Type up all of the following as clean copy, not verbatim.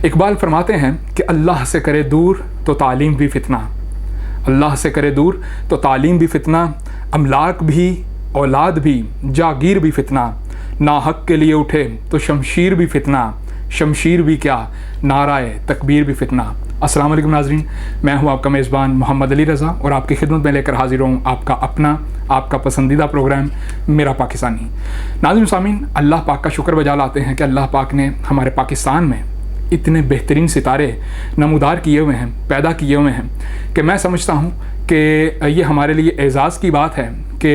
इकबाल फरमाते हैं कि अल्लाह से करे दूर तो तालीम भी फितना, अल्लाह से करे दूर तो तालीम भी फितना, अमलाक भी औलाद भी जागीर भी फितना, ना हक के लिए उठे तो शमशीर भी फितना, शमशीर भी क्या नाराए तकबीर भी फितना। अस्सलाम वालेकुम नाज़रीन, मैं हूं आपका मेज़बान मोहम्मद अली रज़ा और आपकी खिदमत में लेकर हाजिर हूं आपका अपना आपका पसंदीदा प्रोग्राम मेरा पाकिस्तानी। नाज़रीन सामीन, अल्लाह पाक का शुक्र बजा लाते हैं कि अल्लाह पाक ने हमारे पाकिस्तान में इतने बेहतरीन सितारे नमूदार किए हुए हैं, पैदा किए हुए हैं कि मैं समझता हूँ कि ये हमारे लिए एज़ाज़ की बात है कि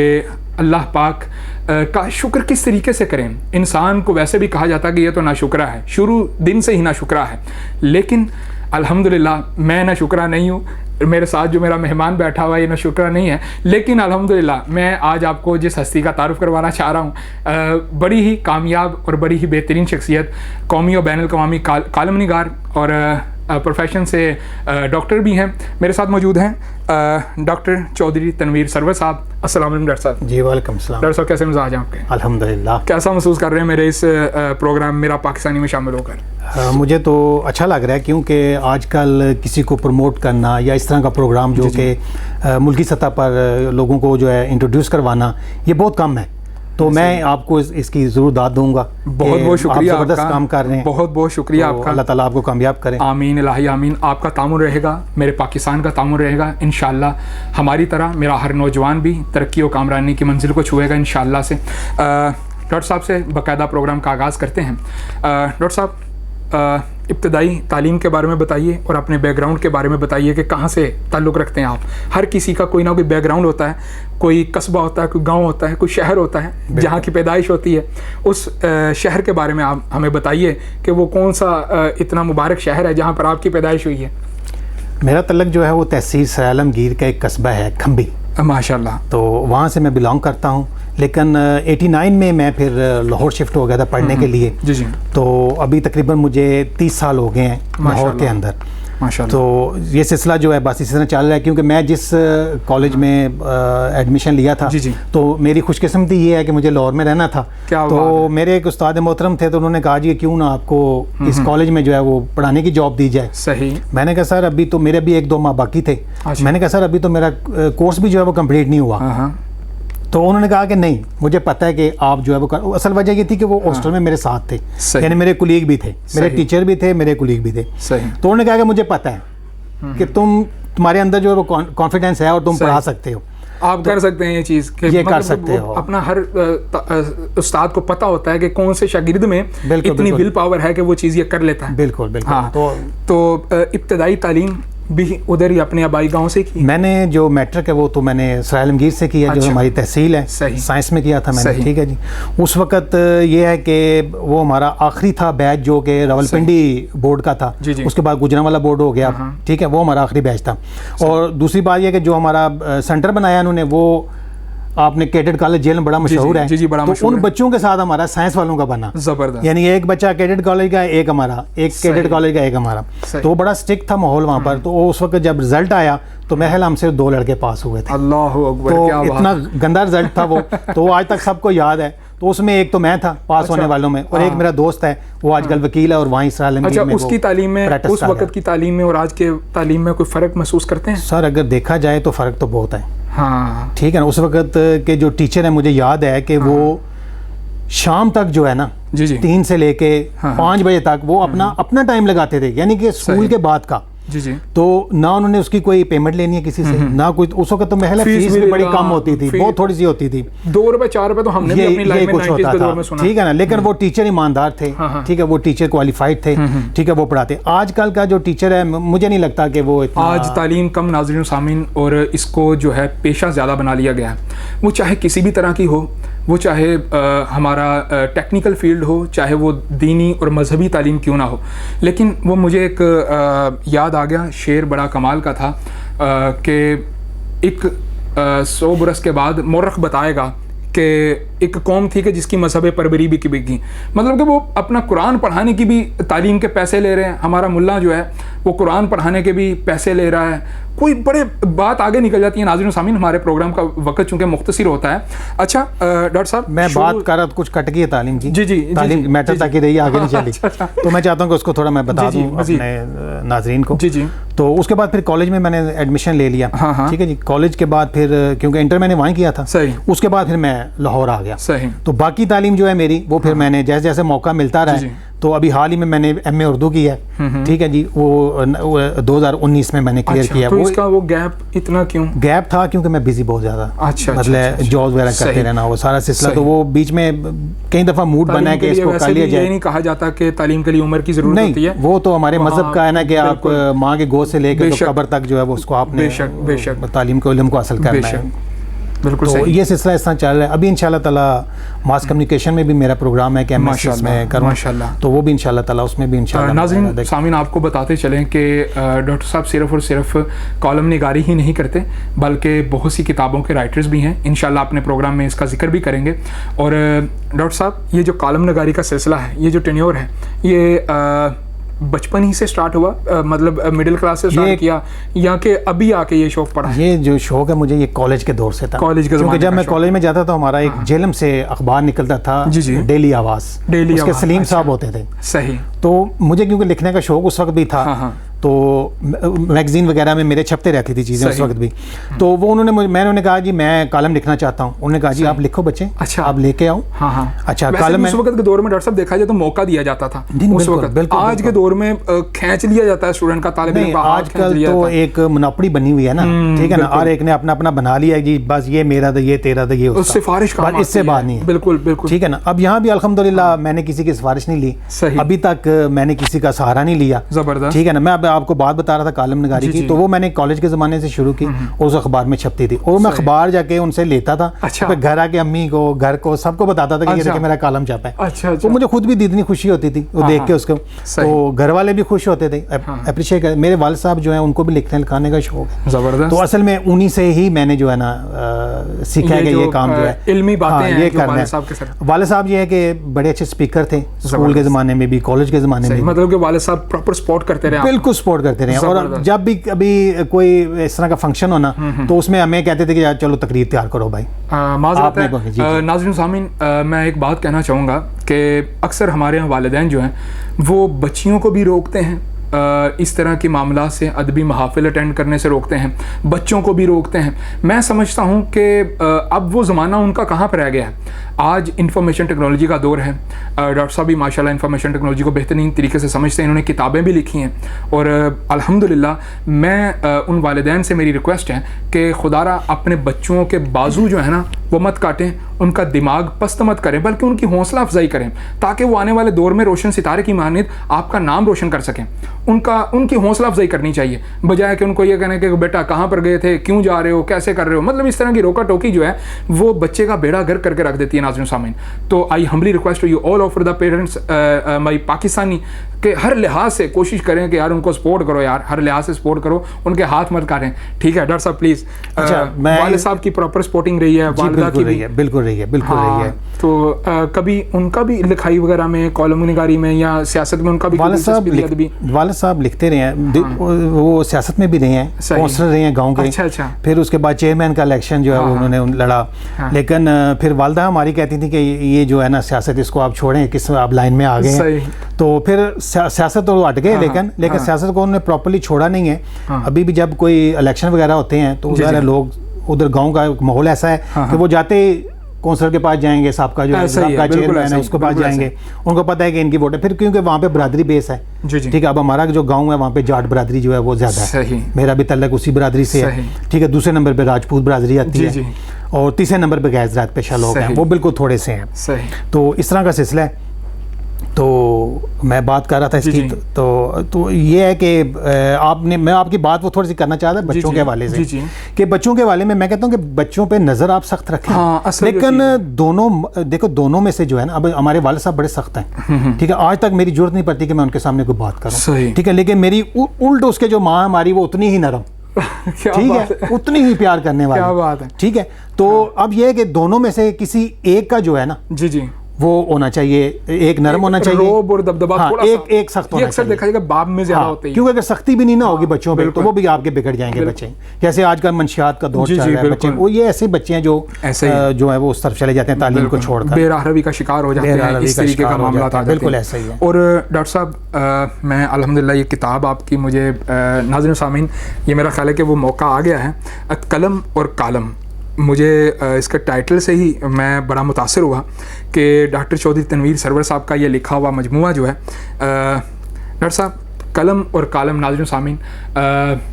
अल्लाह पाक का शुक्र किस तरीके से करें। इंसान को वैसे भी कहा जाता है कि ये तो नाशुक्रा है, शुरू दिन से ही नाशुक्रा है, लेकिन अल्हम्दुलिल्लाह मैं नाशुक्रा नहीं हूँ। मेरे साथ जो मेरा मेहमान बैठा हुआ है ये नाशुक्रा नहीं है, लेकिन अल्हम्दुलिल्लाह मैं आज आपको जिस हस्ती का तारुफ़ करवाना चाह रहा हूँ, बड़ी ही कामयाब और बड़ी ही बेहतरीन शख्सियत, कौमी और बैनुल अक़वामी कालम निगार और प्रोफेशन से डॉक्टर भी हैं। मेरे साथ मौजूद हैं डॉक्टर चौधरी तनवीर सरवर साहब। अस्सलाम वालेकुम डॉक्टर साहब। जी वालेकुम सलाम। डॉक्टर साहब कैसे मिजाज हैं आपके? अल्हम्दुलिल्लाह। कैसा महसूस कर रहे हैं मेरे इस प्रोग्राम मेरा पाकिस्तानी में शामिल होकर? मुझे तो अच्छा लग रहा है, क्योंकि आजकल किसी को प्रमोट करना या इस तरह का प्रोग्राम जो कि मुल्की सतह पर लोगों को जो है इंट्रोड्यूस करवाना, ये बहुत कम है। तो मैं आपको इसकी ज़रूर दाद दूंगा। बहुत बहुत शुक्रिया, आप ज़बरदस्त काम कर रहे हैं। बहुत बहुत शुक्रिया तो आपका। अल्लाह ताला आपको कामयाब करे। आमीन इलाही आमीन। आपका तामुन रहेगा, मेरे पाकिस्तान का तामुन रहेगा इंशाअल्लाह। हमारी तरह मेरा हर नौजवान भी तरक्की और कामरानी की मंजिल को छुएगा इंशाअल्लाह से। डॉक्टर साहब से बाकायदा प्रोग्राम का आगाज़ करते हैं। डॉक्टर साहब, इब्तदाई तालीम के बारे में बताइए और अपने बैकग्राउंड के बारे में बताइए कि कहाँ से ताल्लुक़ रखते हैं आप। हर किसी का कोई ना कोई बैकग्राउंड होता है, कोई कस्बा होता है, कोई गांव होता है, कोई शहर होता है जहाँ की पैदाइश होती है। उस शहर के बारे में आप हमें बताइए कि वो कौन सा इतना मुबारक शहर है जहाँ पर आपकी पैदाइश हुई है। मेरा तल्लुक़ जो है वो तहसील सर आलमगीर का एक कस्बा है खम्बी, माशाल्लाह। तो वहाँ से मैं बिलोंग करता हूँ। लेकिन 89 में मैं फिर लाहौर शिफ्ट हो गया था पढ़ने के लिए। जी जी। तो अभी तकरीबन मुझे 30 साल हो गए हैं लाहौर के अंदर। माशाल्लाह। तो ये सिलसिला जो है बस इसी तरह चल रहा है, क्योंकि मैं जिस कॉलेज में एडमिशन लिया था, जी जी। तो मेरी खुशकिस्मती ये है कि मुझे लाहौर में रहना था। तो मेरे एक उस्ताद मोहतरम थे, तो उन्होंने कहा जी क्यों ना आपको इस कॉलेज में जो है वो पढ़ाने की जॉब दी जाए। सही। मैंने कहा सर अभी तो मेरे भी 1-2 माह बाकी थे। मैंने कहा सर अभी तो मेरा कोर्स भी जो है वो कम्प्लीट नहीं हुआ। तो उन्होंने कहा कि नहीं, मुझे पता है कि आप जो है वो असल वजह ये थी कि वो हॉस्टल में मेरे साथ थे, यानी मेरे कुलीग भी थे, मेरे टीचर भी थे, मेरे कुलीग भी थे। तो उन्होंने कहा कि मुझे पता है कि तुम्हारे अंदर जो है वो कॉन्फिडेंस है और तुम पढ़ा सकते हो, आप कर सकते हैं ये चीज़, ये कर सकते हो। अपना हर उस्ताद को पता होता है कि कौन से शागिर्द में इतनी विल पावर है कि वो चीज़ ये कर लेता है। बिल्कुल बिल्कुल। हाँ। तो इब्तदाई तालीम भी उधर ही अपने आबाई गांव से की? मैंने जो मैट्रिक है वो तो मैंने सर आलमगीर से किया। अच्छा। जो हमारी तहसील है, साइंस में किया था मैंने। ठीक है जी। उस वक्त ये है कि वो हमारा आखिरी था बैच जो कि रावलपिंडी बोर्ड का था। जी जी। उसके बाद गुजरांवाला बोर्ड हो गया। ठीक है, वो हमारा आखिरी बैच था। और दूसरी बात यह कि जो हमारा सेंटर बनाया उन्होंने, वो आपने कैडेट कॉलेज जेल में बड़ा मशहूर है। जी जी, बड़ा तो उन बच्चों के साथ हमारा साइंस वालों का बना जबरदस्त, यानी एक बच्चा कैडेट कॉलेज का, एक हमारा, एक कैडेट कॉलेज का, एक हमारा। तो बड़ा स्ट्रिक्ट था माहौल वहाँ पर। तो उस वक्त जब रिजल्ट आया तो मैं हमसे 2 लड़के पास हुए थे। अल्लाह अकबर, तो क्या बात। इतना गंदा रिजल्ट था वो, तो आज तक सबको याद है। तो उसमें एक तो मैं था पास होने वालों में, और एक मेरा दोस्त है, वो आजकल वकील है और वहीं सर आलमगीर में। उसकी तालीम में, उस वक्त की तालीम में और आज के तालीम में कोई फ़र्क महसूस करते हैं? सर अगर देखा जाए तो फ़र्क तो बहुत है। हाँ। ठीक है ना। उस वक्त के जो टीचर हैं, मुझे याद है कि वो शाम तक जो है ना, जी जी, 3 से लेके 5 बजे तक वो अपना टाइम लगाते थे, यानी कि स्कूल के बाद का। जी जी। तो ना उन्होंने उसकी कोई पेमेंट लेनी है किसी से, ना कोई। उस वक्त तो महल फीस भी बड़ी कम होती थी, बहुत थोड़ी सी होती थी, 2 रुपए 4 रुपए तो हमने भी अपनी लाइफ में 90s के दौर में सुना। ठीक है ना। लेकिन वो टीचर ईमानदार थे। ठीक है, वो टीचर क्वालिफाइड थे। ठीक है, वो पढ़ाते। आजकल का जो टीचर है, मुझे नहीं लगता कि वो आज तालीम कम नाज़रीन सामीन, और इसको जो है पेशा ज़्यादा बना लिया गया है। वो चाहे किसी भी तरह की हो, वो चाहे हमारा टेक्निकल फील्ड हो, चाहे वो दीनी और मजहबी तालीम क्यों ना हो। लेकिन वो मुझे एक याद आ गया, शेर बड़ा कमाल का था कि एक 100 बरस के बाद मौरख बताएगा कि एक कौम थी कि जिसकी मजहब परवरी भी बिकी, मतलब कि वो अपना कुरान पढ़ाने की भी तालीम के पैसे ले रहे हैं। हमारा मुल्ला जो है वो कुरान पढ़ाने के भी पैसे ले रहा है, कोई बड़े बात आगे निकल जाती है। नाज़रीन सामीन, हमारे प्रोग्राम का वक्त चूंकि मुख्तसर होता है। अच्छा डॉक्टर साहब, मैं बात कर रहा था कुछ कट गई है तालीम की। जी जी, तालीम मैटर तक ही रही, आगे नहीं चली। तो मैं चाहता हूँ कि उसको थोड़ा मैं बता दूँ अपने नाजरीन को। जी जी। तो उसके बाद फिर कॉलेज में मैंने एडमिशन ले लिया। ठीक है जी। कॉलेज के बाद फिर क्योंकि इंटर मैंने वहीं किया था, सही, उसके बाद फिर मैं लाहौर आ गया। सही। तो बाकी तालीम जो है मेरी वो फिर मैंने जैसे जैसे मौका मिलता रहा, तो अभी हाल ही में मैंने एमए उर्दू की है। ठीक है जी। वो 2019 में मैंने क्लियर किया। तो इसका वो गैप इतना क्यों? गैप था क्योंकि मैं बिजी बहुत ज्यादा, अच्छा, मतलब जॉब वगैरह करते रहना, वो सारा सिलसिला। तो वो बीच में कई दफा मूड बना है कि इसको कर लिया जाए। ये नहीं कहा जाता कि तालीम के लिए उम्र की जरूरत होती है। वो तो हमारे मजहब का है ना कि आप माँ के गोद से लेकर तो कब्र तक जो है वो उसको आपने बेशक तालीम के इल्म को हासिल करना है। बिल्कुल तो सही। ये सिलसिला इस तरह चल रहा है। अभी इंशाल्लाह ताला मास कम्युनिकेशन में भी मेरा प्रोग्राम है कि एमएसएस में करूं, माशाल्लाह। तो वो भी इंशाल्लाह ताला उसमें भी इंशाल्लाह। नाज़रीन सामीन, आपको बताते चलें कि डॉक्टर साहब सिर्फ और सिर्फ कॉलम निगारी ही नहीं करते, बल्कि बहुत सी किताबों के राइटर्स भी हैं। इंशाल्लाह अपने प्रोग्राम में इसका जिक्र भी करेंगे। और डॉक्टर साहब, ये जो कॉलम निगारी का सिलसिला है, ये जो टेन्योर है, ये बचपन ही से स्टार्ट हुआ, मतलब मिडिल क्लास से स्टार्ट किया, या कि अभी आके ये शौक पड़ा? ये जो शौक है मुझे ये कॉलेज के दौर से था। कॉलेज के क्योंकि जब मैं कॉलेज में जाता था, हमारा एक जेलम से अखबार निकलता था, डेली आवाज़। उसके सलीम साहब होते थे। सही। तो मुझे क्योंकि लिखने का शौक उस वक्त भी था, तो मैगजीन वगैरह में मेरे छपते रहती थी चीज़ें उस वक्त भी। तो वो मैंने उन्हें कहा जी मैं कॉलम लिखना चाहता हूँ। उन्होंने कहा जी आप लिखो बच्चे, अच्छा आप लेके आओ। अच्छा, कॉलम उस वक्त के दौर में डॉक्टर साहब देखा जाए तो मौका दिया जाता था उस वक्त। आज के दौर में खींच लिया जाता है स्टूडेंट का, तालिब इल्म का। आजकल तो एक मुनाफड़ी बनी हुई है ना, ठीक है ना, और एक ने अपना अपना बना लिया जी, बस ये मेरा था, ये तेरा था, ये सिफारिश का, इससे बात नहीं है। बिल्कुल बिल्कुल, ठीक है ना। अब यहाँ भी अल्हम्दुलिल्लाह मैंने किसी की सिफारिश नहीं ली, अभी तक मैंने किसी का सहारा नहीं लिया। जबरदस्त। ठीक है ना। मैं अब आपको बात बता रहा था कॉलम निगारी की, तो वो मैंने कॉलेज के ज़माने से शुरू की और उस अखबार में छपती थी, और मैं अखबार जाके उनसे लेता था। अच्छा। फिर घर आके अम्मी को, घर को, सबको बताता था कि ये देखिए मेरा कॉलम छपा है। अच्छा। तो मुझे खुद भी इतनी खुशी होती थी वो देख के उसको, तो घर वाले भी खुश होते थे, अप्रिशिएट कर। मेरे वालिद साहब जो है उनको भी लिखने लिखाने का शौक है। जबरदस्त। तो असल में उन्हीं से ही मैंने जो है ना सीखा है कि ये काम जो है इल्मी बातें ये करना है। वालिद साहब ये है कि बड़े अच्छे स्पीकर थे स्कूल के ज़माने में भी, कॉलेज के ज़माने में। मतलब कि वालिद साहब प्रॉपर सपोर्ट करते रहे? बिल्कुल सपोर्ट करते रहे। और जब भी कभी कोई इस तरह का फंक्शन होना तो उसमें हमें कहते थे कि यार चलो तकरीर तैयार करो भाई। नाज़रीन सामीन, मैं एक बात कहना चाहूँगा कि अक्सर हमारे यहाँ वालिदैन जो हैं वो बच्चियों को भी रोकते हैं, इस तरह के मामला से अदबी महाफिल अटेंड करने से रोकते हैं, बच्चों को भी रोकते हैं। मैं समझता हूँ कि अब वो ज़माना उनका कहाँ पर रह गया है। आज इंफॉर्मेशन टेक्नोलॉजी का दौर है। डॉक्टर साहब भी माशाल्लाह इंफॉर्मेशन टेक्नोलॉजी को बेहतरीन तरीके से समझते हैं, इन्होंने किताबें भी लिखी हैं। और अल्हम्दुलिल्लाह मैं उन वालिदैन से मेरी रिक्वेस्ट है कि खुदारा अपने बच्चों के बाजू जो है ना वो मत काटें, उनका दिमाग पस्त मत करें, बल्कि उनकी हौसला अफजाई करें, ताकि वो आने वाले दौर में रोशन सितारे की मानियत आपका नाम रोशन कर सकें। उनकी हौसला अफजाई करनी चाहिए, बजाय कि उनको ये कहने कि बेटा कहाँ पर गए थे, क्यों जा रहे हो, कैसे कर रहे हो। मतलब इस तरह की रोका टोकी जो है वो बच्चे का बेड़ा गर्क करके रख देती है। नाज़रीन सामीन, तो I humbly request to you all of the parents my Pakistani कि हर लिहाज से कोशिश करें कि यार उनको सपोर्ट करो, यार हर लिहाज से सपोर्ट करो, उनके हाथ मत काटें। ठीक है डॉक्टर साहब प्लीज़। वालिद साहब की प्रॉपर सपोर्टिंग रही है, वालिदा की भी बिल्कुल रही है। तो कभी उनका भी लिखाई वगैरह में, कॉलम निगारी में या सियासत में उनका भी वालिद साहब लिखते रहे हैं। वो सियासत में भी रहे हैं, काउंसलर रहे हैं गाँव के। अच्छा। फिर उसके बाद चेयरमैन का इलेक्शन जो है उन्होंने लड़ा। लेकिन फिर वालिदा हमारी कहती थी कि ये जो है ना सियासत इसको आप छोड़ें, किस आप लाइन में आ गए हैं। तो फिर सियासत तो हट गए, लेकिन सियासत को उन्होंने प्रॉपर्ली छोड़ा नहीं है। अभी भी जब कोई इलेक्शन वगैरह होते हैं तो लोग उधर गांव का माहौल ऐसा है कि वो जाते काउंसलर के पास जाएंगे, साहब का जो आपका चेयरमैन है उसके पास जाएंगे, उनको पता है कि इनकी वोट है। फिर क्योंकि वहाँ पे बरादरी बेस है, ठीक है। अब हमारा जो गांव है वहाँ पे जाट बरादरी जो है वो ज़्यादा है, मेरा भी तल्लक उसी बरादरी से है, ठीक है। दूसरे नंबर पे राजपूत बरादरी आती है और तीसरे नंबर पे गैज़रात पेशा लोग हैं, वो बिल्कुल थोड़े से हैं। तो इस तरह का सिलसिला है। तो मैं बात कर रहा था इसकी, तो ये है कि मैं आपकी बात वो थोड़ी सी करना चाहता बच्चों के हवाले से, कि बच्चों के हवाले में मैं कहता हूँ कि बच्चों पे नज़र आप सख्त रखें। लेकिन दोनों में से जो है ना, अब हमारे वालिद साहब बड़े सख्त हैं, ठीक है। आज तक मेरी जरूरत नहीं पड़ती कि मैं उनके सामने कोई बात करूँ, ठीक है। लेकिन मेरी उल्ट उसके जो माँ हमारी वो उतनी ही नरम, ठीक है, उतनी ही प्यार करने वाली, क्या बात है, ठीक है। तो अब ये है कि दोनों में से किसी एक का जो है ना वो होना चाहिए, एक नरम होना चाहिए, रोब और दबदबा हाँ, थोड़ा सा। एक सख्त होना ये अक्सर चाहिए। देखा जाएगा बाप में ज्यादा हाँ, होते हैं, क्योंकि अगर सख्ती भी नहीं ना होगी बच्चों पे तो बिल्कुल। वो भी आपके बिगड़ जाएंगे बच्चे। जैसे आजकल मंशियात का दौर जी, चल जी, रहा है, बच्चे बिल्कुल। वो ये ऐसे बच्चे हैं जो ऐसे ही। जो है वो उस तरफ चले जाते हैं तालीम को छोड़कर, बेराहरवी का शिकार हो जाते हैं, बेराहवी इस का तरीके का शिकार हो मामला जाते हैं, आ जाते बिल्कुल हैं। ऐसा ही है। और डॉक्टर साहब मैं अल्हम्दुलिल्लाह ये किताब आपकी मुझे नाज़रीन सामीन ये मेरा ख्याल है कि वो मौका आ गया है, कलम और कालम। मुझे इसके टाइटल से ही मैं बड़ा मुतासिर हुआ कि डॉक्टर चौधरी तनवीर सरवर साहब का ये लिखा हुआ मजमूआ जो है, डॉक्टर साहब कलम और कालम। नाज़रीन सामीन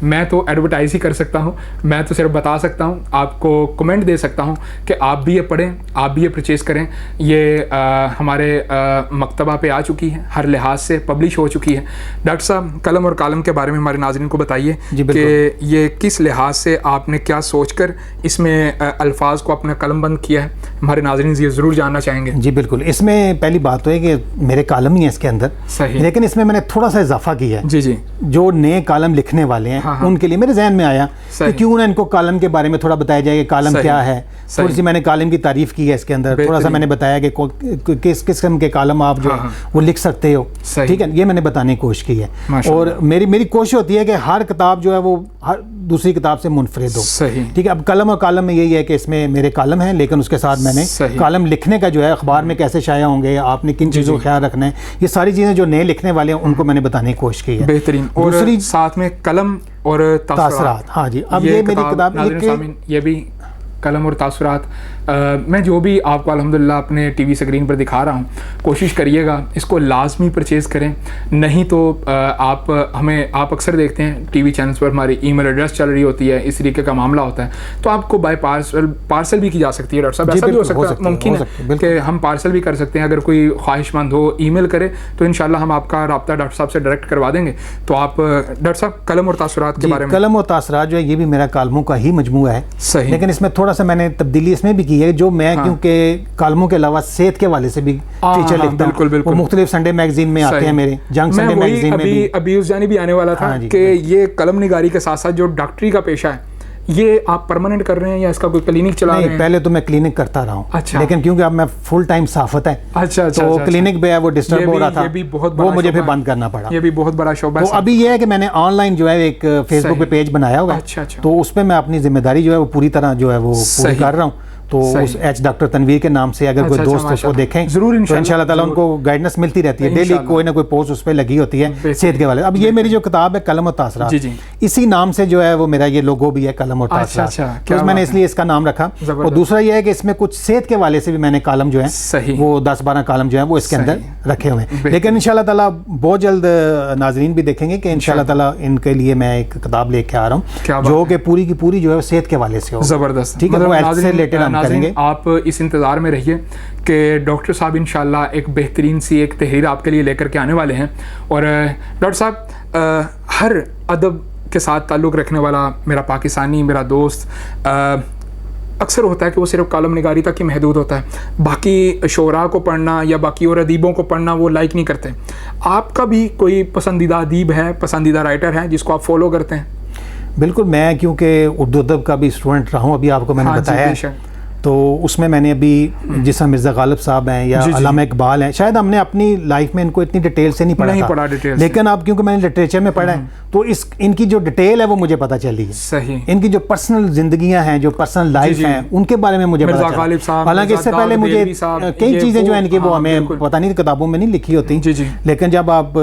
मैं तो एडवर्टाइज़ ही कर सकता हूँ, मैं तो सिर्फ बता सकता हूँ, आपको कमेंट दे सकता हूँ कि आप भी ये पढ़ें, आप भी ये परचेज़ करें। ये हमारे मकतबा पे आ चुकी है, हर लिहाज से पब्लिश हो चुकी है। डॉक्टर साहब कलम और कालम के बारे में हमारे नाज़रीन को बताइए कि ये किस लिहाज से आपने क्या सोच कर इसमें अल्फाज को अपना कलम बंद किया है, हमारे नाज़रीन ये ज़रूर जानना चाहेंगे। जी बिल्कुल, इसमें पहली बात तो है कि मेरे कालम ही है इसके अंदर, सही, लेकिन इसमें मैंने थोड़ा सा इजाफा किया है। जी जी, जो नए कालम लिखने वाले हैं, हाँ, उनके लिए मेरे जहन में आया कि क्यों ना इनको कालम के बारे में थोड़ा बताया जाए कि कालम क्या है। थोड़ी सी मैंने कालम की तारीफ की है इसके अंदर, थोड़ा सा मैंने बताया कि किस किस्म के कालम आप जो वो लिख सकते हो, ठीक है, ये मैंने बताने की कोशिश की है। और मेरी कोशिश होती है कि हर किताब जो है वो हर दूसरी किताब से मुनफरिद हो, ठीक है। अब कलम और कालम में यही है कि इसमें मेरे कालम हैं, लेकिन उसके साथ मैंने कालम लिखने का जो है अखबार में कैसे शाया होंगे, आपने किन चीज़ों का ख्याल रखना है, ये सारी चीज़ें जो नए लिखने वाले हैं उनको मैंने बताने की कोशिश की है। बेहतरीन। और दूसरी साथ में कलम और तासुरात। हाँ जी, अब ये मेरी किताब ये भी कलम और तासुरात, मैं जो भी आपको अल्हम्दुलिल्लाह अपने टीवी स्क्रीन पर दिखा रहा हूँ, कोशिश करिएगा इसको लाजमी परचेज़ करें। नहीं तो आप आप अक्सर देखते हैं टीवी चैनल्स पर हमारी ईमेल एड्रेस चल रही होती है, इस तरीके का मामला होता है, तो आपको बाय पार्सल भी की जा सकती है। डॉक्टर साहब ऐसा भी हो सकता है, मुमकिन है कि हम पार्सल भी कर सकते हैं। अगर कोई ख्वाहिशमंद हो ईमेल करे तो इंशाल्लाह हम आपका रब्ता डॉक्टर साहब से डायरेक्ट करवा देंगे। तो आप डॉक्टर साहब कलम और तासुरात के बारे में। कलम और तासुरात जो है ये भी मेरा कालमों का ही मजमूआ है, सही, लेकिन इसमें थोड़ा सा मैंने तब्दीली इसमें भी की है, जो मैं क्योंकि कालमों के अलावा सेहत के वाले से भी फीचर लिखता हूं, वो मुख्तलिफ संडे मैगजीन में आते हैं मेरे, जंग संडे मैगजीन में भी। अभी उस जानी भी आने वाला था कि ये कलम निगारी के साथ साथ जो डॉक्टरी का पेशा है ये आप परमानेंट कर रहे हैं या इसका कोई क्लिनिक चला रहे हैं? पहले तो मैं क्लिनिक करता रहा हूँ, अच्छा, लेकिन क्योंकि अब मैं फुल टाइम साफत है, अच्छा, तो क्लिनिक पे है वो डिस्टर्ब हो रहा था, वो मुझे फिर बंद करना पड़ा। ये भी बहुत बड़ा शोबा है। तो अभी ये है कि मैंने ऑनलाइन जो है एक फेसबुक पे पेज बनाया हुआ है, तो उस पर मैं अपनी जिम्मेदारी जो है वो पूरी तरह जो है वो पूरी कर रहा हूँ। तो उस एच डॉक्टर तनवीर के नाम से अगर कोई दोस्त उसको देखें जरूर तो इंशाल्लाह ताला उनको गाइडेंस मिलती रहती है, डेली कोई ना कोई पोस्ट उस पर लगी होती है सेहत के वाले। अब ये मेरी जो किताब है कलम और तासुरात, इसी नाम से जो है वो मेरा ये लोगो भी है, कलम और तासुरात, तो मैंने इसलिए इसका नाम रखा। और दूसरा ये है कि इसमें कुछ सेहत के वाले से भी मैंने कालम जो है वो 10-12 कालम जो है वो इसके अंदर रखे हुए हैं। लेकिन इंशाल्लाह ताला बहुत जल्द नाजरीन भी देखेंगे कि इंशाल्लाह ताला इनके लिए मैं एक किताब लेके आ रहा हूँ जो कि पूरी की पूरी जो है सेहत के वाले से हो। जबरदस्त, ठीक है, वो हेल्थ से रिलेटेड हम करेंगे। आप इस इंतज़ार में रहिए कि डॉक्टर साहब इंशाल्लाह एक बेहतरीन सी एक तहरीर आपके लिए लेकर के आने वाले हैं। और डॉक्टर साहब हर अदब के साथ ताल्लुक़ रखने वाला मेरा पाकिस्तानी, मेरा दोस्त अक्सर होता है कि वो सिर्फ कालम निगारी तक ही महदूद होता है, बाकी शोरा को पढ़ना या बाकी और अदीबों को पढ़ना वो लाइक नहीं करते। आपका भी कोई पसंदीदा अदीब है, पसंदीदा राइटर है जिसको आप फॉलो करते हैं? बिल्कुल, मैं क्योंकि उर्दू अदब का भी स्टूडेंट रहा हूँ, अभी आपको मैंने बताया है, तो उसमें मैंने अभी जिस मिर्ज़ा गालिब साहब हैं या अल्लामा इकबाल हैं, शायद हमने अपनी लाइफ में इनको इतनी डिटेल से नहीं पढ़ा था, लेकिन अब क्योंकि मैंने लिटरेचर में पढ़ा है तो इनकी जो डिटेल है वो मुझे पता चली है। सही, इनकी जो पर्सनल जिंदगियां हैं, जो पर्सनल लाइफ हैं, उनके बारे में मुझे पता चला। हालांकि इससे पहले मुझे कई चीज़ें जो है इनकी वो हमें पता नहीं, किताबों में नहीं लिखी होती, लेकिन जब आप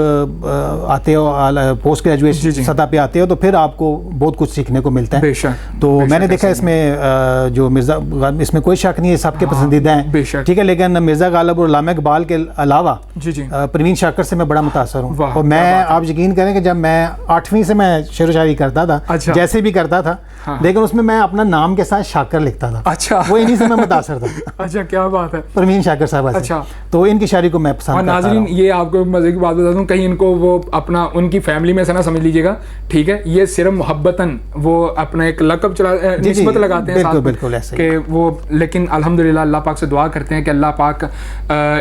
आते हो पोस्ट ग्रेजुएट सतह पे आते हो तो फिर आपको बहुत कुछ सीखने को मिलता है। तो मैंने देखा इसमें जो मिर्ज़ा, इसमें कोई शक नहीं है, सबके पसंदीदा हैं, ठीक है, लेकिन मिर्ज़ा गालिब और अल्लामा इकबाल के अलावा परवीन शाकर से मैं बड़ा मुतासर हूँ। और मैं, आप यकीन करें कि जब मैं 8वीं से मैं शेर शायरी करता था, जैसे भी करता था, लेकिन उसमें मैं अपना नाम के साथ शाकर लिखता था। अच्छा, वो इन्हीं से मैं मुतासर था। अच्छा, क्या बात है, परवीन शाकर साहब। अच्छा, तो इनकी शायरी को मैं पसंद करता हूं। नाज़रीन, ये आपको मजे की बात बता दूं, कहीं इनको वो अपना उनकी फैमिली में से ना समझ लीजिएगा, ठीक है, ये सिर्फ मोहब्बतन वो अपना एक लक़ब निस्बत लगाते हैं, बिल्कुल ऐसे कि वो लेकिन अल्हम्दुलिल्लाह अल्लाह पाक से दुआ करते हैं कि अल्लाह पाक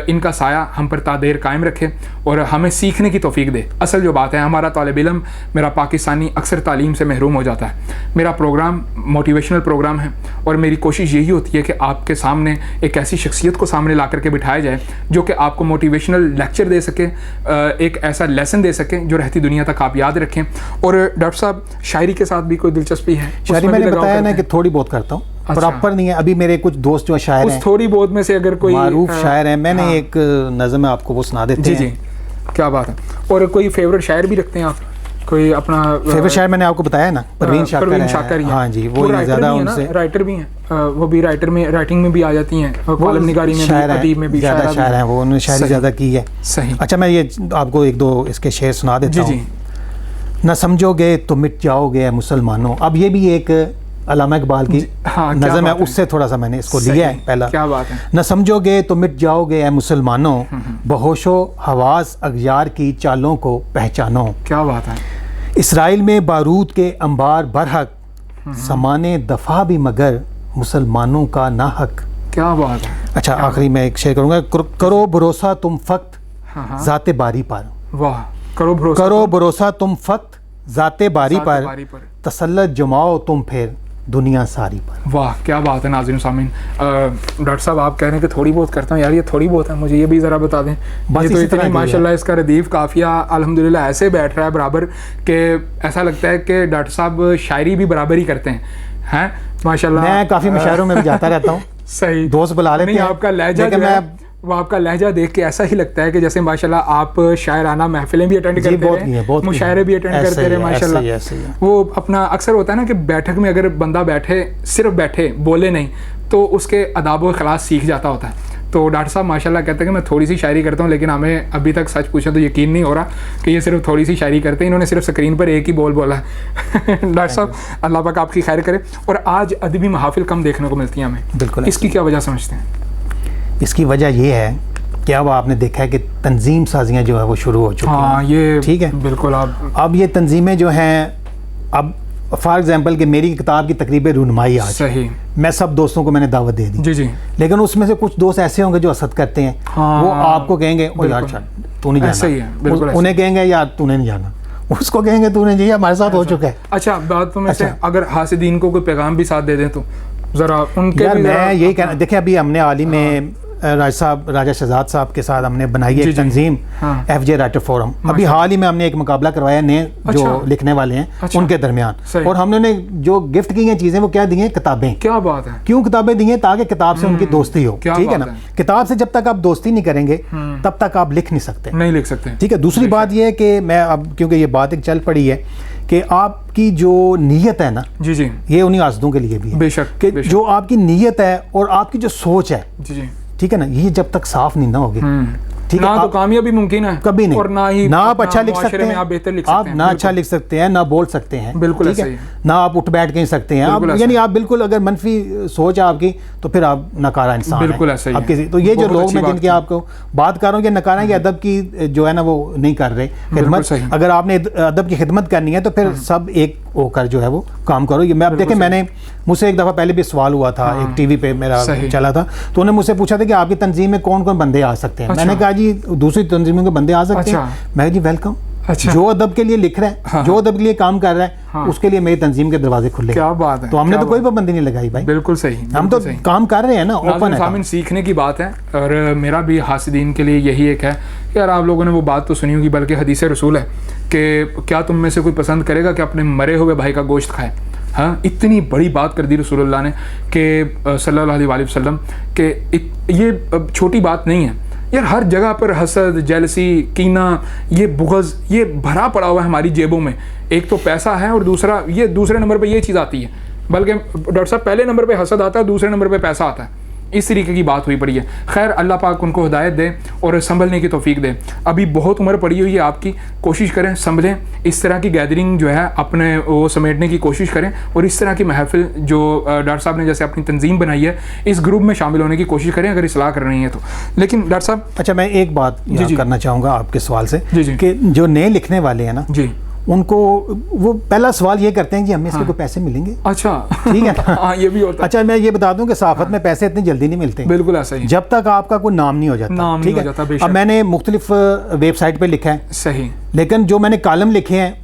इनका साया हम पर तादेर कायम रखे और हमें सीखने की तौफीक दे। असल जो बात है, हमारा तालिब इल्म मेरा पाकिस्तानी अक्सर तालीम से महरूम हो जाता है। मेरा प्रोग्राम मोटिवेशनल प्रोग्राम है और मेरी कोशिश यही होती है कि आपके सामने एक ऐसी शख्सियत को सामने ला करके बिठाया जाए जो कि आपको मोटिवेशनल लेक्चर दे सके, एक ऐसा लेसन दे सके जो रहती दुनिया तक आप याद रखें। और डॉक्टर साहब, शायरी के साथ भी कोई दिलचस्पी है? शायरी मैंने बताया ना कि थोड़ी बहुत करता हूँ, प्रॉपर नहीं है। अभी मेरे कुछ दोस्त जो शायर हैं, थोड़ी बहुत में से अगर कोई मारूफ शायर है, मैंने एक नज़म है आपको वो सुना देते हैं। जी, क्या बात है। और कोई फेवरेट शायर भी रखते हैं आप? कोई अपना फेवरेट शायर मैंने आपको बताया ना, परवीन शाकर है। हाँ जी, वो ज़्यादा उनसे राइटर भी हैं, वो भी राइटर में राइटिंग में भी आ जाती हैं, कॉलम निगारी में भी, अदीब में भी ज़्यादा शायर हैं वो, उन्होंने शायरी ज़्यादा की है। सही। अच्छा, मैं ये आपको एक दो इसके शेर सुना देता हूँ। न समझोगे तो मिट जाओगे मुसलमानों। अब ये भी एक अल्लामा इकबाल की नज़म है, उससे थोड़ा सा मैंने इसको लिया है पहला। क्या बात है। न समझोगे तो मिट जाओगे ए मुसलमानों, बहोशो हवास अगयार की चालों को पहचानो। क्या बात है। इसराइल में बारूद के अंबार बरहक, समाने दफा भी मगर मुसलमानों का ना हक। क्या बात है। अच्छा, आखिरी में एक शेर करूँगा। करो भरोसा तुम फक्त ज़ाते बारी पर। वाह। करो भरोसा तुम फक्त ज़ाते बारी पर, तसल्लत जमाओ तुम फिर दुनिया सारी पर। वाह, क्या बात है। नाज़रीन सामीन, डॉक्टर साहब आप कह रहे हैं कि थोड़ी बहुत करता हूँ, यार ये थोड़ी बहुत है, मुझे ये भी ज़रा बता दें। ये तो इतनी माशाल्लाह इसका रदीफ काफ़िया अल्हम्दुलिल्लाह ऐसे बैठ रहा है बराबर कि ऐसा लगता है कि डॉक्टर साहब शायरी भी बराबर ही करते हैं माशाल्लाह। मैं काफ़ी मुशायरों में भी जाता रहता हूँ। सही। दोस्त बुला लेते हैं। आपका लहजा जो है वो, आपका लहजा देख के ऐसा ही लगता है कि जैसे माशाल्लाह आप शायराना महफिलें भी अटेंड करते रहे, मुशायरे भी अटेंड करते रहे माशाल्लाह। वो अपना अक्सर होता है ना कि बैठक में अगर बंदा बैठे, सिर्फ बैठे, बोले नहीं, तो उसके अदाब व अखलाक सीख जाता होता है। तो डॉक्टर साहब माशाल्लाह कहते हैं कि मैं थोड़ी सी शायरी करता हूँ, लेकिन हमें अभी तक सच पूछें तो यकीन नहीं हो रहा कि ये सिर्फ थोड़ी सी शायरी करते हैं। इन्होंने सिर्फ स्क्रीन पर एक ही बोल बोला है। डॉक्टर साहब अल्लाह पाक आपकी खैर करे। और आज अदबी महफिल कम देखने को मिलती हैं हमें, बिल्कुल। इसकी क्या वजह समझते हैं? इसकी वजह ये है कि अब आपने देखा है कि तंजीम साजियाँ जो है वो शुरू हो चुकी हैं। हाँ, ये ठीक है, बिल्कुल। अब ये तंजीमें जो हैं, अब फॉर एग्जांपल कि मेरी किताब की तकरीब रूनमाई आज, सही, मैं सब दोस्तों को मैंने दावत दे दी। जी। लेकिन उसमें से कुछ दोस्त ऐसे होंगे जो हसद करते हैं। हाँ, वो आपको कहेंगे ओ यार तू नहीं जाना, उन्हें कहेंगे यार तूने नहीं जाना, उसको कहेंगे तूने नहीं, हमारे साथ हो चुका है। अच्छा, बात में से अगर हासिदीन को कोई पैगाम भी साथ दे दें तो जरा उनके यार, मैं यही कहना, देखिए अभी हमने हाल ही में राजा शहजाद साहब के साथ हमने बनाई है एक तंजीम, FJ राइटर फोरम। अभी हाल ही में हमने एक मुकाबला करवाया नए जो लिखने वाले हैं उनके दरमियान, और हमने जो गिफ्ट की हैं चीजें वो क्या दी हैं, किताबें। क्या बात है। क्यों किताबें दी हैं? ताकि किताब से उनकी दोस्ती हो। ठीक है ना, किताब से जब तक आप दोस्ती नहीं करेंगे तब तक आप लिख नहीं सकते। ठीक है। दूसरी बात यह है कि मैं अब, क्योंकि ये बात एक चल पड़ी है कि आपकी जो नीयत है ना, जी, ये उन्हीं आसदों के लिए भी है। बेशक। जो आपकी नीयत है और आपकी जो सोच है, जी, ठीक है ना, ये जब तक साफ नहीं ना होगी, ठीक है, ना तो कामयाबी मुमकिन है कभी नहीं, और ना ही ना आप अच्छा लिख सकते हैं, आप बेहतर लिख सकते हैं, आप ना अच्छा लिख सकते हैं, ना बोल सकते हैं, बिल्कुल ठीक है, ना आप उठ बैठ कह सकते हैं, आप यानी आप बिल्कुल, अगर मनफी सोच है आपकी तो फिर आप नकारा इंसान हैं। बिल्कुल ऐसा ही है। तो ये जो लोग मैं जिनकी आपको बात कर रहा हूँ कि नकारा की अदब की जो है ना वो नहीं कर रहे खिदमत। अगर आपने अदब की खिदमत करनी है तो फिर सब एक होकर जो है वो काम करो। मैं अब देखें, मैंने मुझसे एक दफ़ा पहले भी सवाल हुआ था, एक टीवी पे मेरा चला था, तो उन्होंने मुझसे पूछा था कि आपकी तंजीम में कौन कौन बंदे आ सकते हैं। मैंने कहा जी दूसरी तंजीमों के बंदे आ सकते हैं। मैं जी वेलकम। जो अदब के लिए लिख रहा है, जो अदब के लिए काम कर रहा है, उसके लिए मेरी तंजीम के दरवाजे खुले। क्या बात है। तो हमने तो कोई पाबंदी नहीं लगाई भाई। बिल्कुल सही, हम तो काम कर रहे हैं ना, ओपन है। सीखने की बात है, और मेरा भी हासिदीन के लिए यही एक है कि यार आप लोगों ने वो बात तो सुनी होगी, बल्कि हदीस रसूल है कि क्या तुम में से कोई पसंद करेगा कि अपने मरे हुए भाई का गोश्त खाए। हाँ, इतनी बड़ी बात कर दी रसूलुल्लाह ने कि सल्लल्लाहु अलैहि वसल्लम के ये छोटी बात नहीं है यार। हर जगह पर हसद, जेलसी, कीना, ये बुग़्ज़, ये भरा पड़ा हुआ है हमारी जेबों में। एक तो पैसा है और दूसरा ये दूसरे नंबर पे ये चीज़ आती है, बल्कि डॉक्टर साहब पहले नंबर पे हसद आता है, दूसरे नंबर पे पैसा आता है। इस तरीके की बात हुई पड़ी है। खैर, अल्लाह पाक उनको हिदायत दे और संभलने की तौफीक दे। अभी बहुत उम्र पड़ी हुई है आपकी, कोशिश करें संभलें, इस तरह की गैदरिंग जो है अपने वो समेटने की कोशिश करें, और इस तरह की महफिल जो डॉक्टर साहब ने जैसे अपनी तंजीम बनाई है, इस ग्रुप में शामिल होने की कोशिश करें अगर इस्लाह कर रही है तो। लेकिन डॉक्टर साहब, अच्छा, मैं एक बात करना चाहूँगा आपके सवाल से जी, कि जो नए लिखने वाले हैं ना, जी, उनको वो पहला सवाल ये करते हैं कि हमें इसके कोई पैसे मिलेंगे। अच्छा, ठीक है ना? हाँ, ये भी होता है। अच्छा, मैं ये बता दूं कि सहाफत में पैसे इतनी जल्दी नहीं मिलते, बिल्कुल ऐसा ही, जब तक आपका कोई नाम नहीं हो जाता। ठीक है, अब मैंने मुख्तलिफ वेबसाइट पे लिखा है, सही, लेकिन जो मैंने कॉलम लिखे हैं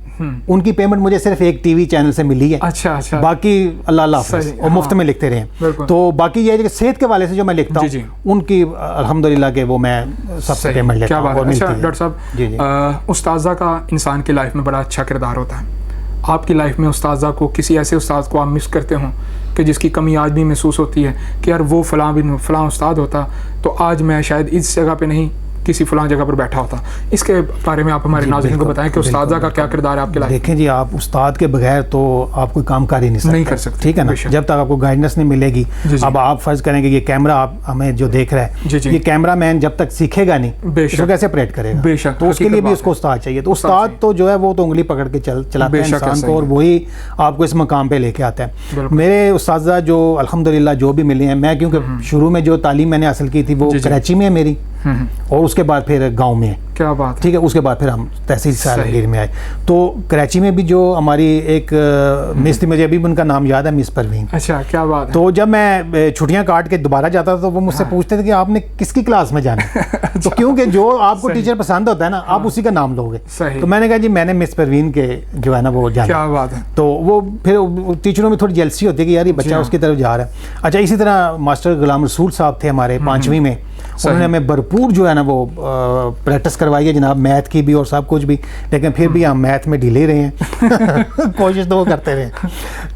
उनकी पेमेंट मुझे सिर्फ एक टीवी चैनल से मिली है। अच्छा अच्छा, बाकी अल्लाह हाफ़िज़, और मुफ्त में लिखते रहे। तो बाकी ये है कि सेहत के वाले से जो मैं लिखता हूँ उनकी अल्हम्दुलिल्लाह के वो मैं सबसे पेमेंट लेता हूँ। अच्छा डॉक्टर साहब, उस्ताज़ा का इंसान की लाइफ में बड़ा अच्छा किरदार होता है। आपकी लाइफ में उस्ताज़ा को, किसी ऐसे उस्ताद को आप मिस करते हो कि जिसकी कमी आज भी महसूस होती है कि यार वो फ़लाँ उस्ताद होता तो आज मैं शायद इस जगह पे नहीं, किसी फलां जगह पर बैठा होता। इसके बारे में आप हमारे नाज़रीन को बताएं कि उस्तादा का क्या किरदार है आपके लाइफ में। देखें जी, आप उस्ताद के बगैर तो आप कोई काम कर ही नहीं कर सकते, ठीक है ना, जब तक आपको गाइडेंस नहीं मिलेगी। अब आप फर्ज करेंगे ये कैमरा आप हमें जो देख रहा है, ये कैमरा मैन जब तक सीखेगा नहीं इसको कैसे ऑपरेट करेगा, बेशक, तो उसके लिए भी उसको उस्ताद चाहिए। तो उस्ताद तो जो है वो तो उंगली पकड़ के चलाता है इंसान को, और वही आपको इस मकाम पे लेके आता है। मेरे उस्तादा जो अल्हम्दुलिल्लाह जो भी मिले हैं, मैं क्योंकि शुरू में जो तालीम मैंने हासिल की थी वो कराची में है मेरी, और उसके बाद फिर गांव में। क्या बात, ठीक है, उसके बाद फिर हम तहसील सारंगीर में आए। तो कराची में भी जो हमारी एक मिस थी, मुझे अभी भी उनका नाम याद है, मिस परवीन। अच्छा, क्या बात है। तो जब मैं छुट्टियां काट के दोबारा जाता था तो वो मुझसे पूछते थे कि आपने किसकी क्लास में जाना है। अच्छा। तो क्योंकि जो आपको टीचर पसंद होता है ना, आप उसी का नाम लोगे। तो मैंने कहा जी मैंने मिस परवीन के जो है ना वो जाना। क्या बात है। तो वो फिर टीचरों में थोड़ी जेलसी होती है कि यार ये बच्चा उसकी तरफ जा रहा है। अच्छा, इसी तरह मास्टर गुलाम रसूल साहब थे हमारे 5वीं में, उन्होंने हमें भरपूर जो है ना वो प्रैक्टिस करवाई है जनाब, मैथ की भी और सब कुछ भी, लेकिन फिर भी हम मैथ में ढीले रहे हैं। कोशिश तो वो करते रहे।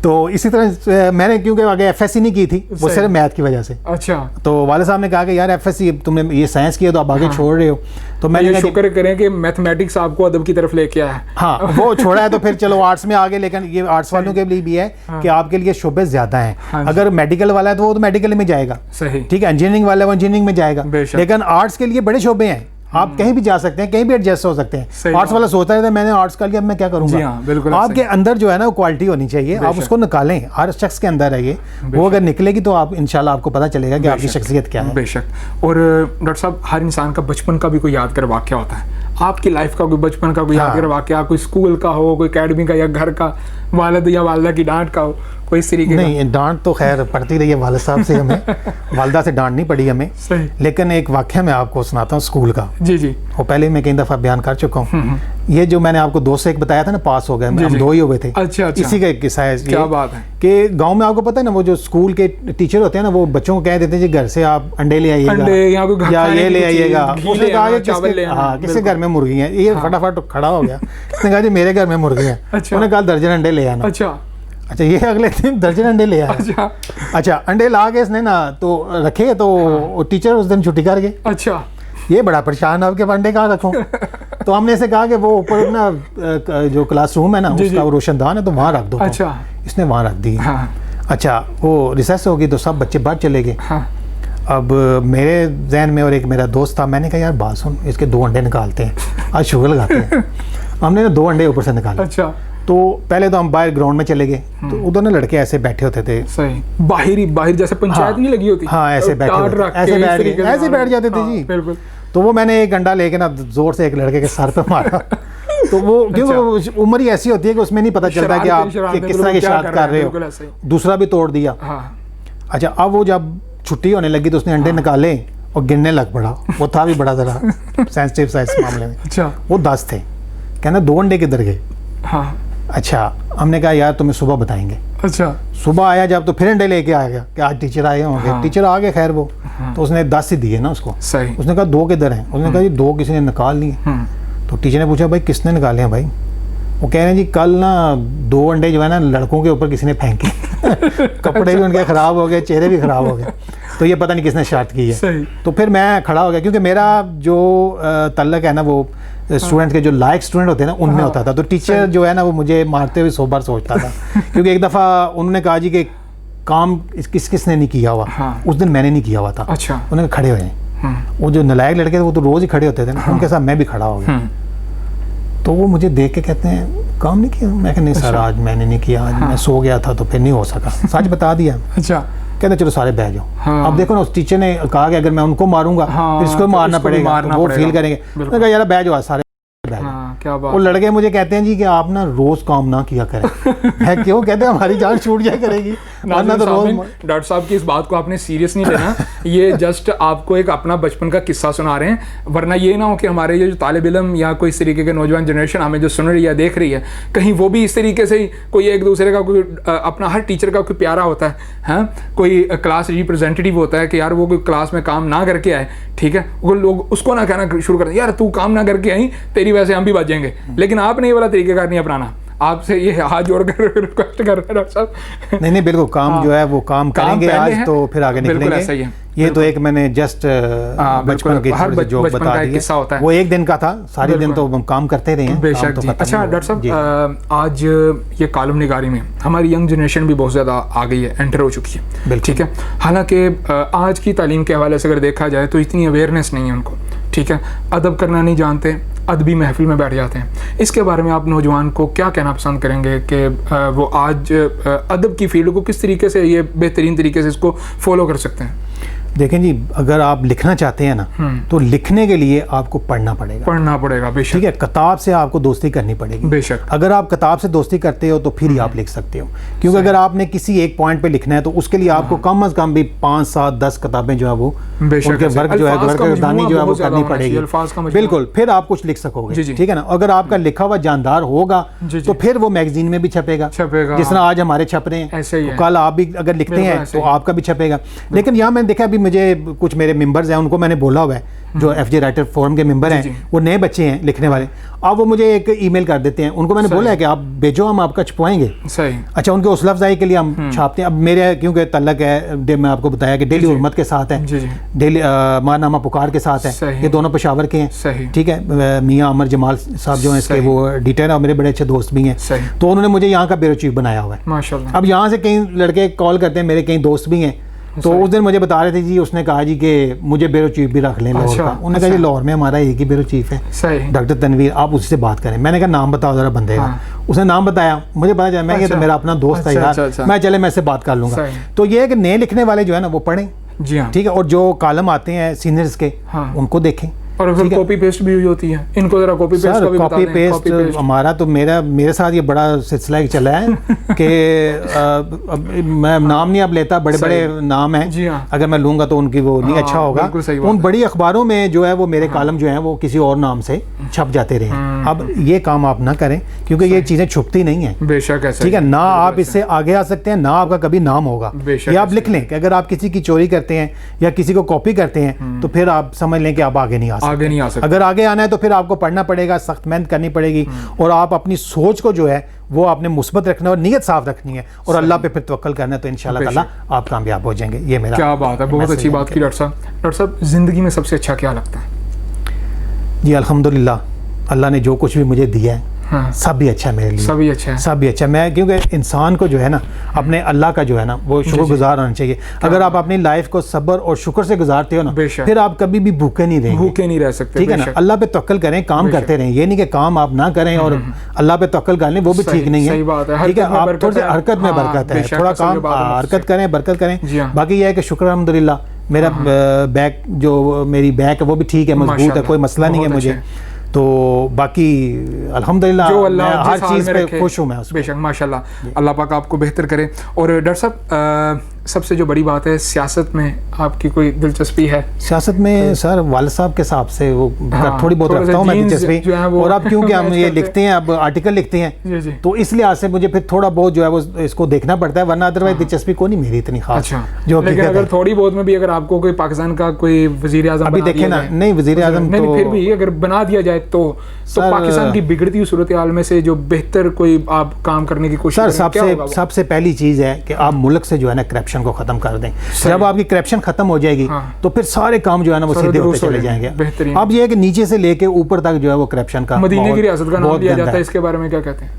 तो इसी तरह मैंने क्योंकि आगे FSC नहीं की थी, वो सिर्फ मैथ की वजह से। अच्छा, तो वाले साहब ने कहा कि यार FSC तुमने ये साइंस किया तो आप आगे छोड़ रहे हो। तो मैंने शुक्र करें कि मैथमेटिक्स आपको अदब की तरफ लेके आया। हाँ, वो छोड़ा है तो फिर चलो आर्ट्स में आगे, लेकिन ये आर्ट्स वालों के लिए भी है कि आपके लिए शोबे ज्यादा हैं। अगर मेडिकल वाला है तो वो तो मेडिकल में जाएगा, सही, ठीक है, इंजीनियरिंग वाला है वो इंजीनियरिंग में जाएगा, लेकिन आर्ट्स के लिए बड़े शोबे हैं, आप कहीं भी जा सकते हैं, कहीं भी एडजस्ट हो सकते हैं। आर्ट्स वाला सोचता है मैंने आर्ट्स कर लिया, अब मैं क्या करूंगा। हाँ, आपके अंदर जो है ना वो क्वालिटी होनी चाहिए, आप उसको निकालें, हर शख्स के अंदर है ये, वो अगर निकलेगी तो आप इंशाल्लाह आपको पता चलेगा कि आपकी शख्सियत क्या है। बेशक। और डॉक्टर साहब, हर इंसान का बचपन का भी कोई यादगार वाक़या होता है। आपकी लाइफ का कोई बचपन का कोई यादगार वाक़या, कोई स्कूल का हो, कोई अकेडमी का, या घर का, वालिद या वालिदा की डांट का हो, कोई इस तरीके नहीं, डांट तो खैर पड़ती रही है वालिद साहब से हमें, वालिदा से डांट नहीं पड़ी हमें, लेकिन एक वाक़या मैं आपको सुनाता हूँ स्कूल का। जी जी, वो पहले मैं कई दफ़ा बयान कर चुका हूँ। ये जो मैंने आपको 2 से 1 बताया था ना, पास हो गए, हम 2 ही हुए थे। अच्छा, इसी का एक किस्सा है। क्या बात है कि गांव में आपको पता है ना, वो जो स्कूल के टीचर होते हैं ना, वो बच्चों को कह देते हैं जी घर से आप अंडे ले आइएगा या ये ले आइएगा। उसने कहा किसके घर में मुर्गी है, ये फटाफट खड़ा हो गया, उसने कहा जी मेरे घर में मुर्गी है। उन्होंने कहा दर्जन अंडे ले आना। अच्छा, ये अगले दिन दर्जन अंडे ले आया। अच्छा, अंडे ला के इसने ना तो रखे, तो टीचर उस दिन छुट्टी कर गए। अच्छा, ये बड़ा परेशान, आपके अंडे कहाँ रखूं। तो हमने ऐसे कहा कि वो ऊपर ना जो क्लासरूम है ना उसका वो रोशनदान है, तो वहाँ रख दो। अच्छा, इसने वहाँ रख दी। अच्छा, वो रिसेस होगी तो सब बच्चे बाहर चले गए। अब मेरे जहन में और एक मेरा दोस्त था, मैंने कहा यार बात सुन, इसके 2 अंडे निकालते हैं, आज शुगर लगाते हैं। हमने ना 2 अंडे ऊपर से निकाले। अच्छा, तो पहले तो हम बाहर ग्राउंड में चले गए, तो उधर ना लड़के ऐसे बैठे होते थे, सही, बाहर जैसे पंचायत नहीं लगी होती। हाँ, ऐसे बैठे, ऐसे बैठ जाते थे जी, बिल्कुल। तो वो मैंने एक अंडा लेके ना जोर से एक लड़के के सर पे मारा। तो वो क्योंकि उम्र ही ऐसी होती है कि उसमें नहीं पता चलता कि आप किस तरह की शरारत कर रहे हो। दूसरा भी तोड़ दिया। अच्छा, अब वो जब छुट्टी होने लगी तो उसने अंडे निकाले और गिनने लग पड़ा। वो था भी बड़ा जरा सेंसिटिव सा इस मामले में। अच्छा, वो 10 थे, कहना 2 अंडे किधर गए। अच्छा, हमने कहा यार तुम्हें सुबह बताएंगे। अच्छा, सुबह आया जब तो फिर अंडे लेके आ गया कि आज टीचर आए होंगे। टीचर आ गए, खैर वो तो उसने 10 ही दिए ना उसको। सही, उसने कहा 2 किधर हैं। उसने कहा जी 2 किसी ने निकाल लिए। तो टीचर ने पूछा भाई किसने निकाले हैं भाई। वो कह रहे हैं जी कल ना 2 अंडे जो है ना लड़कों के ऊपर किसी ने फेंके। कपड़े भी उनके ख़राब हो गए, चेहरे भी ख़राब हो गए, तो ये पता नहीं किसने शरारत की है। तो फिर मैं खड़ा हो गया, क्योंकि मेरा जो तल्लक है ना वो स्टूडेंट के जो लायक स्टूडेंट होते हैं ना उनमें होता था। तो टीचर जो है ना वो मुझे मारते हुए 100 बार सोचता था। क्योंकि एक दफ़ा उन्होंने कहा जी कि काम किसने नहीं किया हुआ। उस दिन मैंने नहीं किया हुआ था। अच्छा, उन्होंने खड़े हुए, वो जो नलायक लड़के थे वो तो रोज़ ही खड़े होते थे ना, उनके साथ मैं भी खड़ा हो गया। तो वो मुझे देख के कहते हैं काम नहीं किया। मैं कहा नहीं सर, आज मैंने नहीं किया, आज मैं सो गया था तो फिर नहीं हो सका, सच बता दिया। अच्छा, कहते चलो सारे बह जाओ। अब देखो ना, उस टीचर ने कहा कि अगर मैं उनको मारूंगा फिर इसको मारना पड़ेगा, वो फील करेंगे। मैं कहा यार बह जाओ, सारे बह जाओ। क्या बात। वो लड़के मुझे कहते हैं जी कि आप ना रोज काम ना किया करें। मैं क्यों? कहते हैं हमारी जान छूट जाया करेगी, वरना तो रोज। डॉक्टर साहब की इस बात को आपने सीरियस नहीं लेना, ये जस्ट आपको एक अपना बचपन का किस्सा सुना रहे हैं, वरना ये ना हो कि हमारे ये जो तालिब इल्म या कोई इस तरीके के नौजवान जनरेशन हमें जो सुन रही है देख रही है, कहीं वो भी इस तरीके से ही कोई एक दूसरे का कोई अपना हर टीचर का कोई प्यारा होता है, हाँ कोई क्लास रिप्रेजेंटेटिव होता है कि यार वो कोई क्लास में काम ना करके आए, ठीक है, वो लोग उसको ना कहना शुरू कर दें यार तू काम ना करके आई, तेरी वजह से हम भी बचेंगे। लेकिन आपने ये वाला तरीकेकार नहीं अपनाना। आपसे ये हाथ जोड़कर रिक्वेस्ट कर रहे हैं डॉक्टर साहब। नहीं बिल्कुल, काम जो है वो काम करेंगे आज, तो फिर आगे निकलेंगे। ऐसा ही है। ये तो एक मैंने जस्ट बचपन की जो बता दिया, वो एक दिन का था, सारे दिन तो हम काम करते रहे हैं। बेशक जी। अच्छा डॉक्टर साहब, आज ये कॉलम निगारी में हमारी यंग जनरेशन भी बहुत ज़्यादा आ गई है, एंटर हो चुकी है, ठीक है। हालांकि आज की तालीम के हवाले से अगर देखा जाए तो इतनी अवेयरनेस नहीं है उनको, ठीक है, अदब करना नहीं जानते, अदबी महफिल में बैठ जाते हैं। इसके बारे में आप नौजवान को क्या कहना पसंद करेंगे कि वो आज अदब की फील्ड को किस तरीके से ये बेहतरीन तरीके से इसको फॉलो कर सकते हैं? देखें जी, अगर आप लिखना चाहते हैं ना तो लिखने के लिए आपको पढ़ना पड़ेगा, बेशक, ठीक है। किताब से आपको दोस्ती करनी पड़ेगी, बेशक। अगर आप किताब से दोस्ती करते हो तो फिर ही आप लिख सकते हो, क्योंकि अगर आपने किसी एक पॉइंट पे लिखना है तो उसके लिए आपको कम अज कम भी 5, 7, 10 किताबें जो है वो उनके वर्क जो है वर्कदानी जो है वो करनी पड़ेगी, बिल्कुल, फिर आप कुछ लिख सकोगे, ठीक है ना। अगर आपका लिखा हुआ जानदार होगा तो फिर वो मैगजीन में भी छपेगा, जिस तरह आज हमारे छप रहे हैं, कल आप भी अगर लिखते हैं तो आपका भी छपेगा। लेकिन यहाँ मैंने देखा अभी मुझे कुछ मेरे मेंबर्स हैं, उनको मैंने बोला हुआ है, जो एफजे राइटर फोरम के मेंबर हैं, वो नए बच्चे हैं लिखने वाले, अब वो मुझे एक ईमेल कर देते हैं, उनको मैंने बोला है कि आप भेजो, हम आपका छपवाएंगे। सही। अच्छा, उनके हौसला अफजाई के लिए हम छापते हैं। अब मेरे क्योंकि तल्लक है, मैं आपको बताया कि डेली उर्मत के साथ है, डेली मारनामा पुकार के साथ है, ये दोनों पेशावर के हैं, ठीक है। मियाँ अमर जमाल साहब जो है इसके वो एडिटर है, मेरे बड़े अच्छे दोस्त भी हैं, तो उन्होंने मुझे यहाँ का ब्यूरो चीफ बनाया हुआ है माशाल्लाह। अब यहाँ से कई लड़के कॉल करते हैं, मेरे कई दोस्त भी हैं, तो उस दिन मुझे बता रहे थे जी, उसने कहा जी कि मुझे ब्यूरो चीफ भी रख लें लाहौर का। उन्होंने कहा जी लाहौर में हमारा एक ही ब्यूरो चीफ है, डॉक्टर तनवीर, आप उसी से बात करें। मैंने कहा नाम बताओ जरा बंदे का। उसने नाम बताया, मुझे पता चला, मैं तो मेरा अपना दोस्त है यार, मैं चले मैं इससे बात कर लूँगा। तो ये है कि नए लिखने वाले जो है ना वो पढ़ें, ठीक है, और जो कॉलम आते हैं सीनियर्स के उनको देखें। और फिर कॉपी पेस्ट भी होती है, इनको जरा कॉपी पेस्ट का भी बता दें। कॉपी पेस्ट हमारा तो मेरे साथ ये बड़ा सिलसिला चला है कि मैं नाम नहीं अब लेता, बड़े बड़े नाम हैं, अगर मैं लूंगा तो उनकी वो नहीं अच्छा होगा। उन बड़ी अखबारों में जो है वो मेरे कॉलम जो है वो किसी और नाम से छप जाते रहे। अब ये काम आप ना करें, क्योंकि ये चीजें छुपती नहीं है, बेशक, ठीक है ना। आप इससे आगे आ सकते हैं, ना आपका कभी नाम होगा। ये आप लिख लें कि अगर आप किसी की चोरी करते हैं या किसी को कॉपी करते हैं तो फिर आप समझ लें कि आप आगे नहीं आ सकते। अगर आगे आना है तो फिर आपको पढ़ना पड़ेगा, सख्त मेहनत करनी पड़ेगी, और आप अपनी सोच को जो है वो आपने मुस्बत रखना और नीयत साफ रखनी है, और अल्लाह पे फिर तवक्कल करना है, तो इंशाल्लाह ताला आप कामयाब हो जाएंगे। ये मेरा क्या बात है, बहुत अच्छी बात की डॉक्टर साहब। डॉक्टर साहब, जिंदगी में सबसे अच्छा क्या लगता है? जी अल्हम्दुलिल्लाह, अल्लाह ने जो कुछ भी मुझे दिया है सब भी अच्छा है मेरे लिए, सभी अच्छा है, सब भी अच्छा है। मैं क्योंकि इंसान को जो है ना अपने अल्लाह का जो है ना वो शुक्रगुजार होना चाहिए। अगर आप अपनी लाइफ को सब्र और शुक्र से गुजारते हो ना, फिर आप कभी भी भूखे नहीं रह सकते, ठीक है ना। अल्लाह पे तवक्कल करें, काम करते रहें, ये नहीं कि काम आप ना करें और अल्लाह पे तवक्कल कर लें, वो भी ठीक नहीं है, ठीक है। आप थोड़ी सी हरकत में बरकत है, थोड़ा काम हरकत करें, बरकत करें। बाकी यह है कि शुक्र अल्हम्दुलिल्लाह मेरा बैक जो मेरी बैक है वो भी ठीक है, मजबूत है, कोई मसला नहीं है मुझे। तो बाकी अल्हम्दुलिल्लाह मैं हर चीज़ पे खुश हूँ मैं उसमें। बेशक, माशाल्लाह, अल्लाह पाक आपको बेहतर करे। और डॉक्टर साहब, सबसे जो बड़ी बात है, सियासत में आपकी कोई दिलचस्पी है? सियासत में सर वालिद साहब के हिसाब से वो थोड़ी बहुत रखता हूँ मैं दिलचस्पी, और अब क्योंकि हम ये लिखते हैं, अब आर्टिकल लिखते हैं, तो इस लिहाज से मुझे फिर थोड़ा बहुत जो है वो इसको देखना पड़ता है, वरना अदरवाइज दिलचस्पी को नहीं मेरी इतनी खास। जो लेकिन अगर थोड़ी बहुत में भी अगर आपको कोई पाकिस्तान का कोई वजीर आज़म अभी देखे ना, नहीं वजीर आज़म तो फिर भी अगर बना दिया जाए तो पाकिस्तान की बिगड़ती हुई सूरत हाल में से जो बेहतर कोई आप काम करने की कोशिश सर, सबसे पहली चीज़ है कि आप मुल्क से जो है ना करप्शन को ख़त्म कर दें। जब आपकी करप्शन खत्म हो जाएगी तो फिर सारे काम जो है ना वो सीधे होते चले जाएंगे। अब ये है कि नीचे से लेके ऊपर तक जो है वो करप्शन का, मदीने की रियासत का नाम लिया जाता है, इसके बारे में क्या कहते हैं?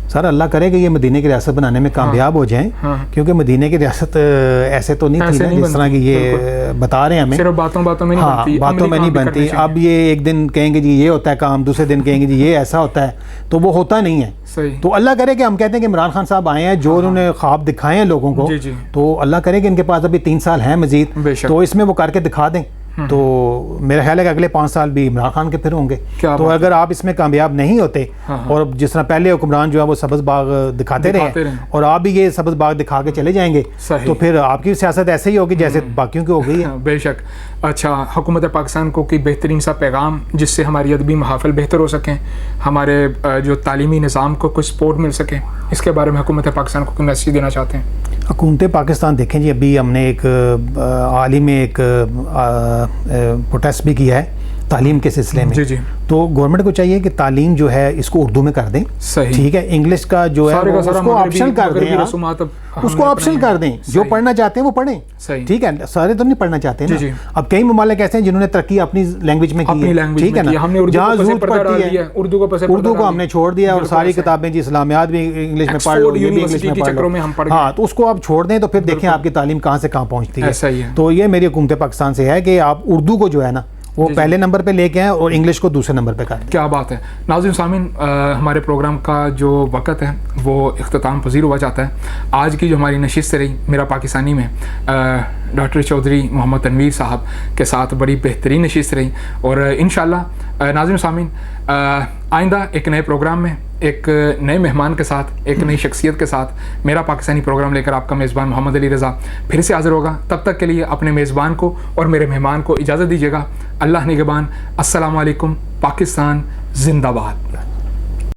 सर अल्लाह करे कि ये मदीने की रियासत बनाने में कामयाब हो जाएं, क्योंकि मदीने की रियासत ऐसे तो नहीं थी ना जिस तरह की ये बता रहे हैं हमें, सिर्फ बातों में नहीं बनती, बातों में नहीं बनती। अब ये एक दिन कहेंगे जी ये होता है काम, दूसरे दिन कहेंगे जी ये ऐसा होता है, तो वो होता नहीं है। तो अल्लाह करे कि हम कहते हैं कि इमरान खान साहब आए हैं, जो उन्होंने ख्वाब दिखाए हैं लोगों को, तो अल्लाह करे कि इनके पास अभी 3 साल हैं मजीद, तो इसमें वो करके दिखा दें तो मेरा ख्याल है कि अगले 5 साल भी इमरान खान के फिर होंगे। तो अगर आप इसमें कामयाब नहीं होते और जिस तरह पहले हुक्मरान जो है वो सब्ज़ बाग दिखाते रहे और आप भी ये सब्ज़ बाग दिखा के चले जाएंगे तो फिर आपकी सियासत ऐसे ही होगी जैसे बाकियों की हो गई है। बेशक। अच्छा, हुकूमत पाकिस्तान को कोई बेहतरीन सा पैगाम जिससे हमारी अदबी महाफिल बेहतर हो सकें, हमारे जो तालीमी निज़ाम को कुछ सपोर्ट मिल सके, इसके बारे में हुकूमत पाकिस्तान को कोई मैसेज देना चाहते हैं? हुकूमत पाकिस्तान देखें जी, अभी हमने एक हाल ही में एक प्रोटेस्ट भी किया है तालीम के सिलसिले में। जी जी। तो गवर्नमेंट को चाहिए कि तालीम जो है इसको उर्दू में कर दें। सही। ठीक है, इंग्लिश का जो है उसको ऑप्शन कर दें, उसको ऑप्शन कर दें, जो पढ़ना चाहते हैं वो पढ़ें। ठीक है, सारे तो नहीं पढ़ना चाहते ना। अब कई ममालिक ऐसे हैं जिन्होंने तरक्की अपनी लैंग्वेज में की है, ठीक है ना, जहाँ जरूरत पड़ती है उर्दू को हमने छोड़ दिया और सारी किताबें जी इस्लामियात भी इंग्लिश में पढ़ लो, ये भी इंग्लिश में पढ़ लो। हाँ, तो उसको आप छोड़ दें तो फिर देखें आपकी तालीम कहाँ से कहाँ पहुँचती है। तो ये मेरी हुकूमत पाकिस्तान से है कि आप उर्दू को जो है ना वो पहले नंबर पे लेके आए और इंग्लिश को दूसरे नंबर पे कर दें। क्या बात है। नाज़रीन सामीन, हमारे प्रोग्राम का जो वक़्त है वो इख्तिताम पज़ीर हुआ जाता है। आज की जो हमारी नशिस्त रही मेरा पाकिस्तानी में डॉक्टर चौधरी मोहम्मद तनवीर साहब के साथ बड़ी बेहतरीन नशिस्त रही और इंशाअल्लाह नाज़रीन सामीन आइंदा एक नए प्रोग्राम में एक नए मेहमान के साथ, एक नई शख्सियत के साथ मेरा पाकिस्तानी प्रोग्राम लेकर आपका मेज़बान मोहम्मद अली रज़ा फिर से हाज़िर होगा। तब तक के लिए अपने मेज़बान को और मेरे मेहमान को इजाज़त दीजिएगा। अल्लाह निगहबान। अस्सलामु अलैकुम। पाकिस्तान जिंदाबाद।